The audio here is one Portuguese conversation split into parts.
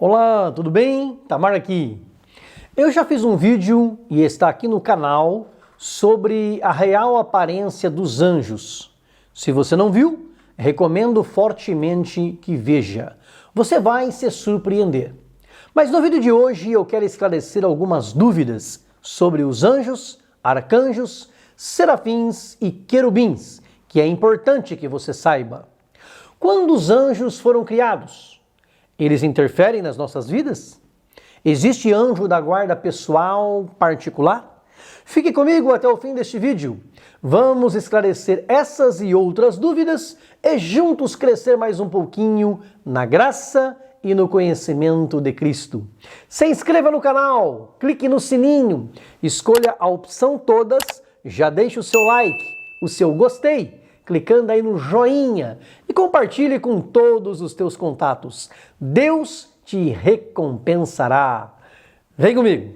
Olá, tudo bem? Tamar aqui. Eu já fiz um vídeo e está aqui no canal sobre a real aparência dos anjos. Se você não viu, recomendo fortemente que veja. Você vai se surpreender. Mas no vídeo de hoje eu quero esclarecer algumas dúvidas sobre os anjos, arcanjos, serafins e querubins, que é importante que você saiba. Quando os anjos foram criados, eles interferem nas nossas vidas? Existe anjo da guarda pessoal particular? Fique comigo até o fim deste vídeo. Vamos esclarecer essas e outras dúvidas e juntos crescer mais um pouquinho na graça e no conhecimento de Cristo. Se inscreva no canal, clique no sininho, escolha a opção todas, já deixe o seu like, o seu gostei, clicando aí no joinha e compartilhe com todos os teus contatos. Deus te recompensará. Vem comigo!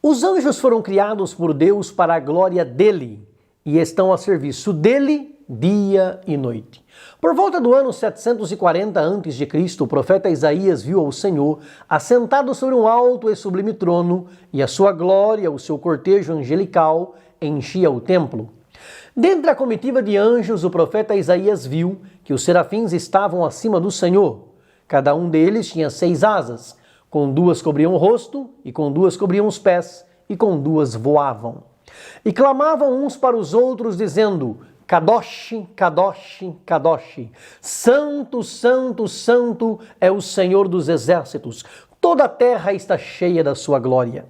Os anjos foram criados por Deus para a glória dele e estão a serviço dele dia e noite. Por volta do ano 740 a.C., o profeta Isaías viu ao Senhor assentado sobre um alto e sublime trono, e a sua glória, o seu cortejo angelical, enchia o templo. Dentre a comitiva de anjos, o profeta Isaías viu que os serafins estavam acima do Senhor. Cada um deles tinha 6 asas, com 2 cobriam o rosto, e com 2 cobriam os pés, e com 2 voavam. E clamavam uns para os outros, dizendo: Kadosh, Kadosh, Kadosh, Santo, Santo, Santo é o Senhor dos exércitos, toda a terra está cheia da sua glória.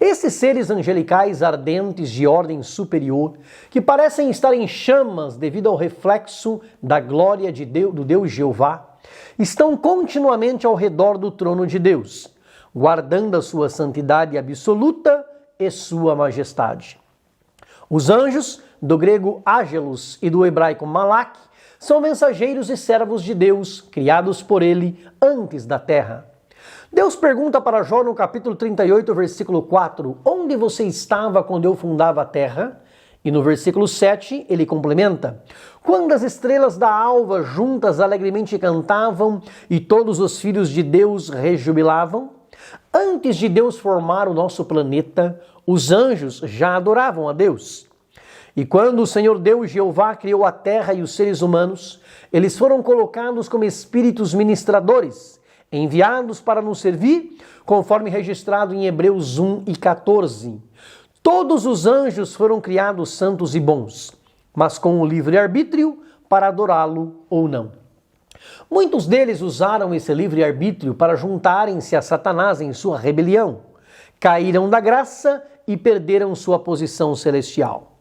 Esses seres angelicais ardentes de ordem superior, que parecem estar em chamas devido ao reflexo da glória do Deus Jeová, estão continuamente ao redor do trono de Deus, guardando a sua santidade absoluta e sua majestade. Os anjos, do grego ángelos e do hebraico malak, são mensageiros e servos de Deus, criados por ele antes da terra. Deus pergunta para Jó no capítulo 38, versículo 4, onde você estava quando eu fundava a terra? E no versículo 7, ele complementa, quando as estrelas da alva juntas alegremente cantavam e todos os filhos de Deus rejubilavam? Antes de Deus formar o nosso planeta, os anjos já adoravam a Deus. E quando o Senhor Deus Jeová criou a terra e os seres humanos, eles foram colocados como espíritos ministradores, enviados para nos servir, conforme registrado em Hebreus 1 e 14. Todos os anjos foram criados santos e bons, mas com o livre-arbítrio para adorá-lo ou não. Muitos deles usaram esse livre-arbítrio para juntarem-se a Satanás em sua rebelião, caíram da graça e perderam sua posição celestial.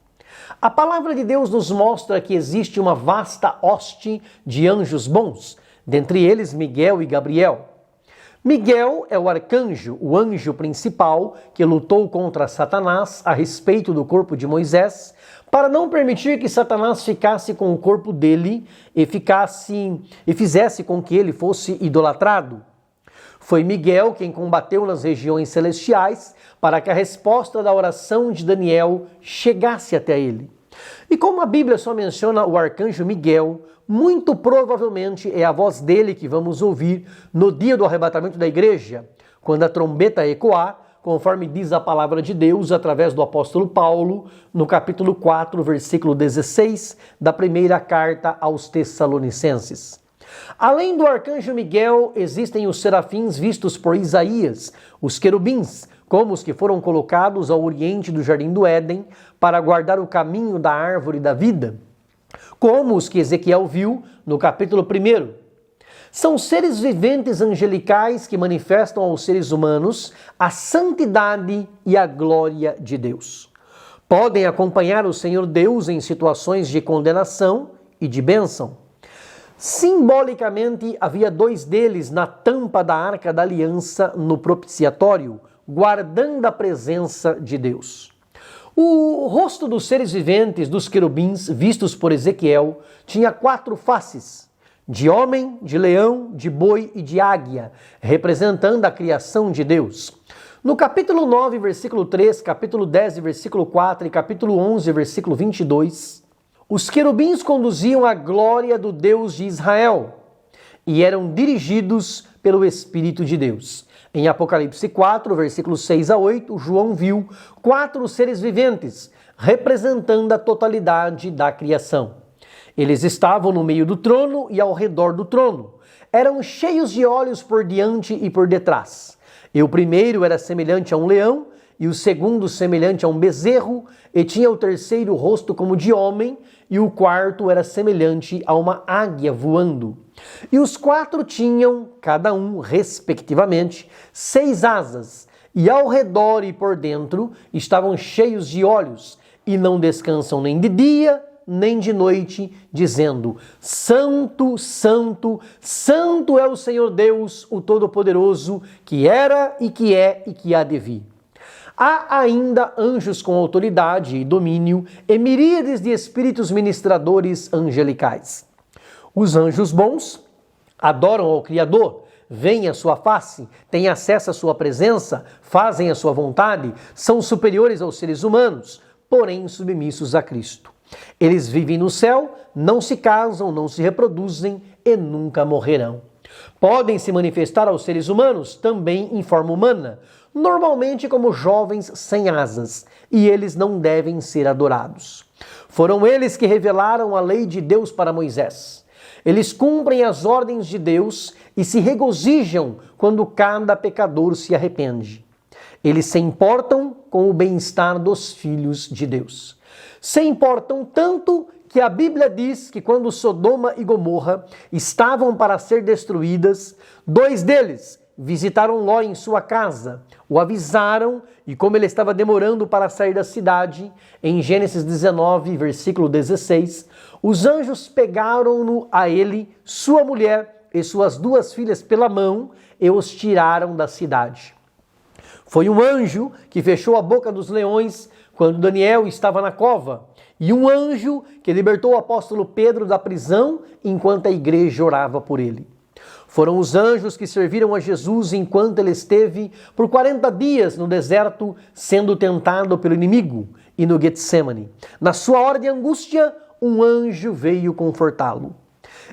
A palavra de Deus nos mostra que existe uma vasta hoste de anjos bons, dentre eles Miguel e Gabriel. Miguel é o arcanjo, o anjo principal que lutou contra Satanás a respeito do corpo de Moisés, para não permitir que Satanás ficasse com o corpo dele e fizesse com que ele fosse idolatrado. Foi Miguel quem combateu nas regiões celestiais para que a resposta da oração de Daniel chegasse até ele. E como a Bíblia só menciona o arcanjo Miguel, muito provavelmente é a voz dele que vamos ouvir no dia do arrebatamento da igreja, quando a trombeta ecoar, conforme diz a palavra de Deus através do apóstolo Paulo, no capítulo 4, versículo 16 da primeira carta aos Tessalonicenses. Além do arcanjo Miguel, existem os serafins vistos por Isaías, os querubins, como os que foram colocados ao oriente do jardim do Éden para guardar o caminho da árvore da vida, como os que Ezequiel viu no capítulo 1. São seres viventes angelicais que manifestam aos seres humanos a santidade e a glória de Deus. Podem acompanhar o Senhor Deus em situações de condenação e de bênção. Simbolicamente, havia 2 deles na tampa da Arca da Aliança no propiciatório, guardando a presença de Deus. O rosto dos seres viventes, dos querubins, vistos por Ezequiel, tinha 4 faces, de homem, de leão, de boi e de águia, representando a criação de Deus. No capítulo 9, versículo 3, capítulo 10, versículo 4 e capítulo 11, versículo 22, Os querubins conduziam a glória do Deus de Israel e eram dirigidos pelo Espírito de Deus. Em Apocalipse 4, versículos 6 a 8, João viu 4 seres viventes, representando a totalidade da criação. Eles estavam no meio do trono e ao redor do trono. Eram cheios de olhos por diante e por detrás. E o primeiro era semelhante a um leão, e o segundo semelhante a um bezerro, e tinha o terceiro rosto como de homem, e o quarto era semelhante a uma águia voando. E os 4 tinham, cada um, respectivamente, 6 asas, e ao redor e por dentro estavam cheios de olhos, e não descansam nem de dia, nem de noite, dizendo: Santo, Santo, Santo é o Senhor Deus, o Todo-Poderoso, que era e que é e que há de vir. Há ainda anjos com autoridade e domínio e miríades de espíritos ministradores angelicais. Os anjos bons adoram ao Criador, veem a sua face, têm acesso à sua presença, fazem a sua vontade, são superiores aos seres humanos, porém submissos a Cristo. Eles vivem no céu, não se casam, não se reproduzem e nunca morrerão. Podem se manifestar aos seres humanos também em forma humana, normalmente como jovens sem asas, e eles não devem ser adorados. Foram eles que revelaram a lei de Deus para Moisés. Eles cumprem as ordens de Deus e se regozijam quando cada pecador se arrepende. Eles se importam com o bem-estar dos filhos de Deus. Se importam tanto que a Bíblia diz que quando Sodoma e Gomorra estavam para ser destruídas, 2 deles visitaram Ló em sua casa, o avisaram e como ele estava demorando para sair da cidade, em Gênesis 19, versículo 16, os anjos pegaram-no a ele, sua mulher e suas 2 filhas pela mão e os tiraram da cidade. Foi um anjo que fechou a boca dos leões quando Daniel estava na cova, e um anjo que libertou o apóstolo Pedro da prisão enquanto a igreja orava por ele. Foram os anjos que serviram a Jesus enquanto ele esteve por 40 dias no deserto sendo tentado pelo inimigo e no Getsêmani. Na sua hora de angústia, um anjo veio confortá-lo.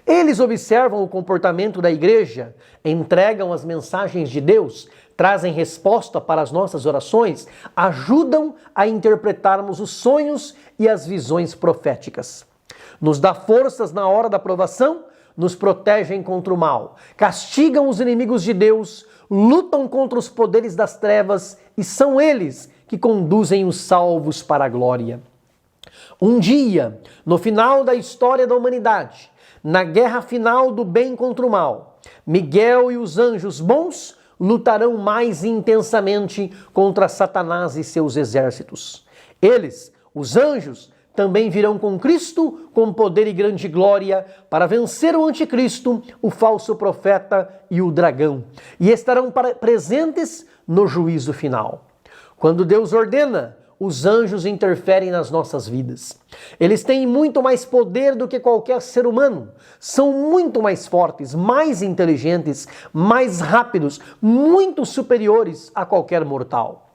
Eles observam o comportamento da igreja, entregam as mensagens de Deus, trazem resposta para as nossas orações, ajudam a interpretarmos os sonhos e as visões proféticas. Nos dá forças na hora da provação, nos protegem contra o mal, castigam os inimigos de Deus, lutam contra os poderes das trevas e são eles que conduzem os salvos para a glória. Um dia, no final da história da humanidade, na guerra final do bem contra o mal, Miguel e os anjos bons lutarão mais intensamente contra Satanás e seus exércitos. Eles, os anjos, também virão com Cristo com poder e grande glória para vencer o anticristo, o falso profeta e o dragão, e estarão presentes no juízo final. Quando Deus ordena, os anjos interferem nas nossas vidas. Eles têm muito mais poder do que qualquer ser humano. São muito mais fortes, mais inteligentes, mais rápidos, muito superiores a qualquer mortal.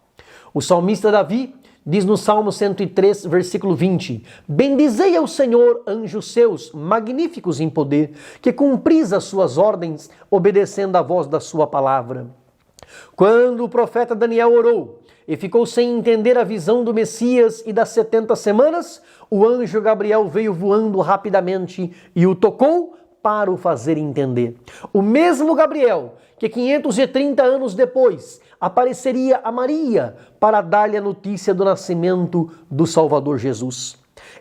O salmista Davi diz no Salmo 103, versículo 20: Bendizei ao Senhor, anjos seus, magníficos em poder, que cumpris as suas ordens, obedecendo à voz da sua palavra. Quando o profeta Daniel orou e ficou sem entender a visão do Messias e das 70 semanas, o anjo Gabriel veio voando rapidamente e o tocou para o fazer entender. O mesmo Gabriel que 530 anos depois apareceria a Maria para dar-lhe a notícia do nascimento do Salvador Jesus.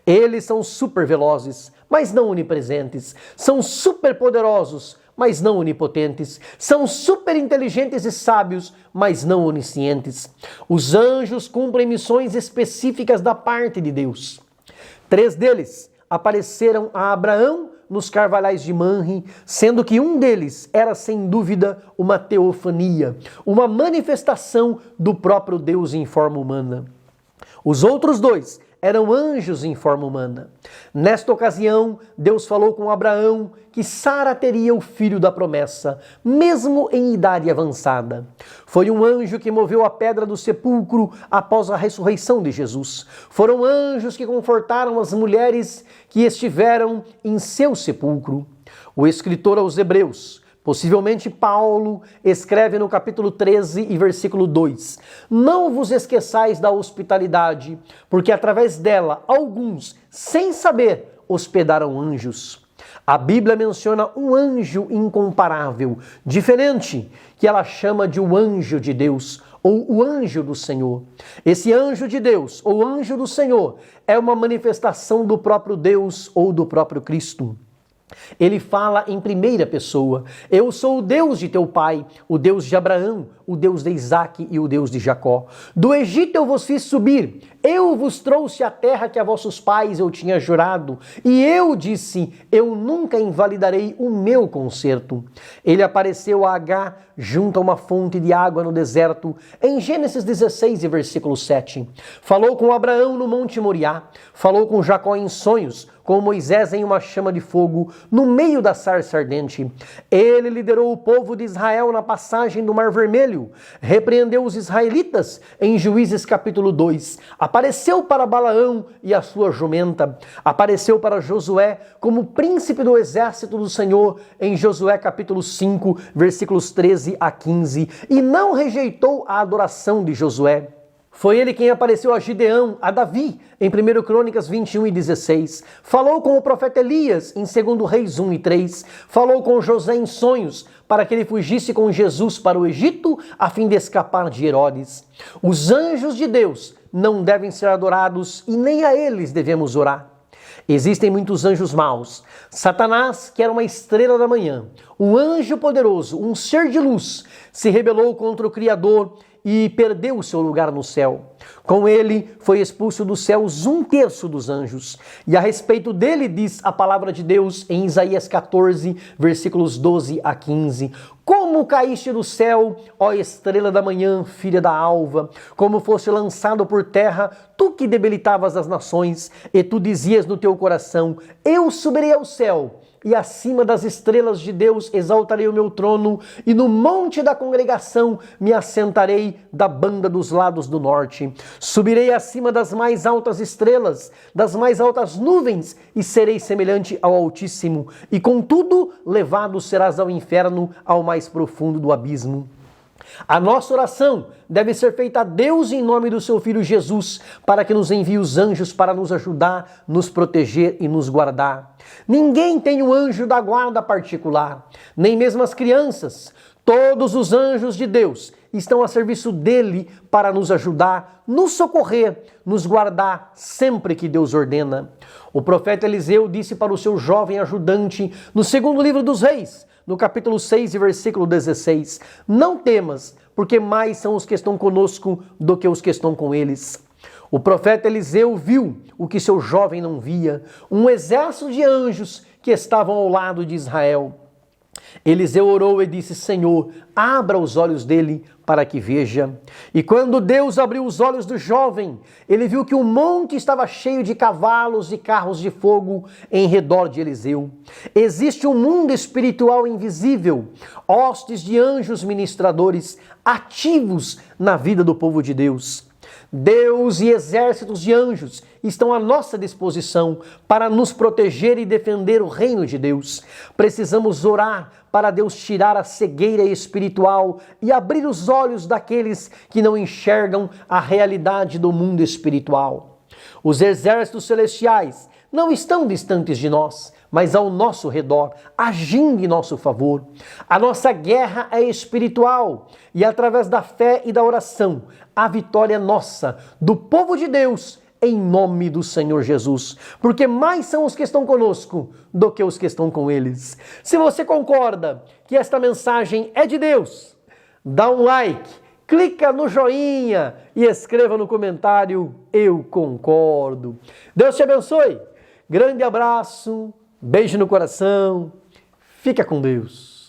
Eles são super velozes, mas não onipresentes. São super poderosos, mas não onipotentes. São super inteligentes e sábios, mas não oniscientes. Os anjos cumprem missões específicas da parte de Deus. 3 deles apareceram a Abraão nos carvalhais de Manre, sendo que um deles era sem dúvida uma teofania, uma manifestação do próprio Deus em forma humana. Os outros 2 eram anjos em forma humana. Nesta ocasião, Deus falou com Abraão que Sara teria o filho da promessa, mesmo em idade avançada. Foi um anjo que moveu a pedra do sepulcro após a ressurreição de Jesus. Foram anjos que confortaram as mulheres que estiveram em seu sepulcro. O escritor aos Hebreus, possivelmente Paulo, escreve no capítulo 13 e versículo 2: Não vos esqueçais da hospitalidade, porque através dela alguns, sem saber, hospedaram anjos. A Bíblia menciona um anjo incomparável, diferente, que ela chama de o anjo de Deus, ou o anjo do Senhor. Esse anjo de Deus, ou anjo do Senhor, é uma manifestação do próprio Deus ou do próprio Cristo. Ele fala em primeira pessoa: eu sou o Deus de teu pai, o Deus de Abraão, o Deus de Isaque e o Deus de Jacó. Do Egito eu vos fiz subir, eu vos trouxe a terra que a vossos pais eu tinha jurado, e eu disse, eu nunca invalidarei o meu concerto. Ele apareceu a Agar junto a uma fonte de água no deserto, em Gênesis 16 e versículo 7. Falou com Abraão no Monte Moriá, falou com Jacó em sonhos, com Moisés em uma chama de fogo, no meio da sarça ardente. Ele liderou o povo de Israel na passagem do Mar Vermelho, repreendeu os israelitas em Juízes capítulo 2, apareceu para Balaão e a sua jumenta, apareceu para Josué como príncipe do exército do Senhor em Josué capítulo 5, versículos 13 a 15, e não rejeitou a adoração de Josué. Foi ele quem apareceu a Gideão, a Davi, em 1 Crônicas 21 e 16. Falou com o profeta Elias, em 2 Reis 1 e 3. Falou com José em sonhos, para que ele fugisse com Jesus para o Egito, a fim de escapar de Herodes. Os anjos de Deus não devem ser adorados e nem a eles devemos orar. Existem muitos anjos maus. Satanás, que era uma estrela da manhã, um anjo poderoso, um ser de luz, se rebelou contra o Criador e perdeu o seu lugar no céu. Com ele foi expulso dos céus 1/3 dos anjos. E a respeito dele diz a palavra de Deus em Isaías 14, versículos 12 a 15. Como caíste do céu, ó estrela da manhã, filha da alva, como foste lançado por terra, tu que debilitavas as nações, e tu dizias no teu coração, eu subirei ao céu, e acima das estrelas de Deus exaltarei o meu trono, e no monte da congregação me assentarei da banda dos lados do norte. Subirei acima das mais altas estrelas, das mais altas nuvens, e serei semelhante ao Altíssimo, e contudo levado serás ao inferno, ao mais profundo do abismo. A nossa oração deve ser feita a Deus em nome do seu Filho Jesus, para que nos envie os anjos para nos ajudar, nos proteger e nos guardar. Ninguém tem um anjo da guarda particular, nem mesmo as crianças. Todos os anjos de Deus estão a serviço dele para nos ajudar, nos socorrer, nos guardar sempre que Deus ordena. O profeta Eliseu disse para o seu jovem ajudante no 2º livro dos Reis, no capítulo 6 e versículo 16, não temas, porque mais são os que estão conosco do que os que estão com eles. O profeta Eliseu viu o que seu jovem não via, um exército de anjos que estavam ao lado de Israel. Eliseu orou e disse, Senhor, abra os olhos dele para que veja. E quando Deus abriu os olhos do jovem, ele viu que o monte estava cheio de cavalos e carros de fogo em redor de Eliseu. Existe um mundo espiritual invisível, hostes de anjos ministradores ativos na vida do povo de Deus. Deus e exércitos de anjos estão à nossa disposição para nos proteger e defender o reino de Deus. Precisamos orar para Deus tirar a cegueira espiritual e abrir os olhos daqueles que não enxergam a realidade do mundo espiritual. Os exércitos celestiais não estão distantes de nós, mas ao nosso redor, agindo em nosso favor. A nossa guerra é espiritual e através da fé e da oração, a vitória é nossa, do povo de Deus, em nome do Senhor Jesus. Porque mais são os que estão conosco do que os que estão com eles. Se você concorda que esta mensagem é de Deus, dá um like, clica no joinha e escreva no comentário, eu concordo. Deus te abençoe. Grande abraço, beijo no coração, fica com Deus.